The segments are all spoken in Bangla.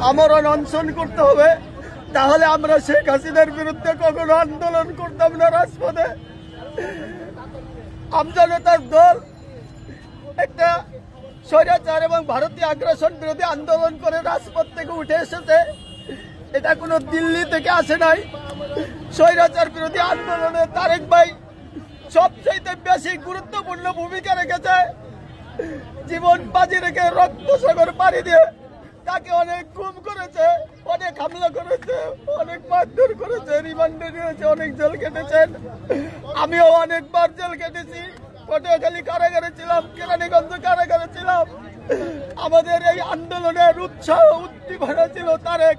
আমরণ অনশন করতে হবে, তাহলে আমরা শেখ হাসিনার বিরুদ্ধে কখনো আন্দোলন করতাম না রাজপথে। আমজনতার দল একটা স্বৈরাচার এবং ভারতীয় আগ্রাসন বিরোধী আন্দোলন করে রাজপথ থেকে উঠে এসেছে। এটা কোনো দিল্লি থেকে আসে নাই। স্বৈরাচার বিরোধী আন্দোলনে তারেক ভাই সবচেয়ে বেশি গুরুত্বপূর্ণ ভূমিকা রেখেছে। জীবন বাজি রেখে রক্ত সাগর পাড়ি দিয়ে তাকে অনেক গুম করেছে, অনেক হামলা করেছে, অনেক মারধর করেছে, রিমান্ডে নিয়েছে, অনেক জেল কেটেছেন। আমিও অনেকবার জেল কেটেছি। পটুয়াখালী কারাগারে ছিলাম, কেরানীগঞ্জ কারাগারে ছিলাম। আমাদের এই আন্দোলনের উৎসাহ উদ্দীপনা ছিল তারেক।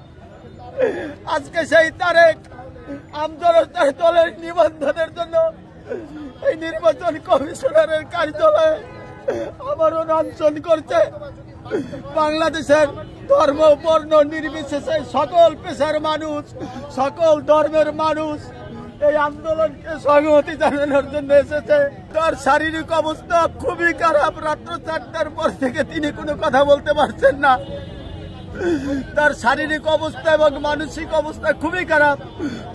আজকে সেই তারেক আমজনতার দলের নিবন্ধনের জন্য এই নির্বাচন কমিশনারের কার্যালয়ে আমরণ অনশন করছে। বাংলাদেশের ধর্ম বর্ণ নির্বিশেষে সকল পেশার মানুষ, সকল ধর্মের মানুষ এই আন্দোলনকে সংহতি জানানোর জন্য এসেছে। তার শারীরিক অবস্থা খুবই খারাপ। রাত্র 4টার পর থেকে তিনি কোনো কথা বলতে পারছেন না। তার শারীরিক অবস্থা এবং মানসিক অবস্থা খুবই খারাপ।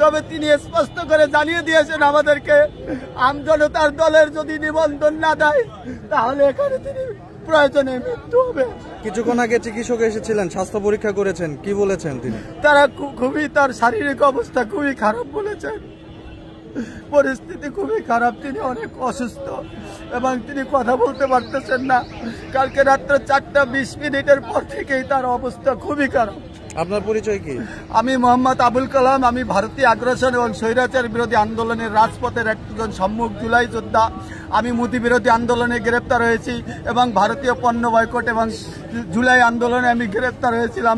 তবে তিনি স্পষ্ট করে জানিয়ে দিয়েছেন আমাদেরকে, আমজনতার দলের যদি নিবন্ধন না দেয় তাহলে এখানে তিনি প্রয়োজনে মৃত্যু হবে। কিছুক্ষণ আগে চিকিৎসক এসেছিলেন, স্বাস্থ্য পরীক্ষা করেছেন, কি বলেছেন তিনি? তারা খুবই, তার শারীরিক অবস্থা খুবই খারাপ বলেছেন। পরিস্থিতি খুবই খারাপ, তিনি অনেক অসুস্থ এবং তিনি কথা বলতে পারতেছেন না। কালকে রাত্র 4:20 পর থেকেই তার অবস্থা খুবই খারাপ। আপনার পরিচয় কি? আমি মোহাম্মদ আবুল কালাম। আমি ভারতীয় আগ্রাসন এবং স্বৈরাচার বিরোধী আন্দোলনের রাজপথের একজন সম্মুখ জুলাই যোদ্ধা। আমি মোদি বিরোধী আন্দোলনে গ্রেপ্তার হয়েছি এবং ভারতীয় পণ্য বয়কট এবং জুলাই আন্দোলনে আমি গ্রেপ্তার হয়েছিলাম।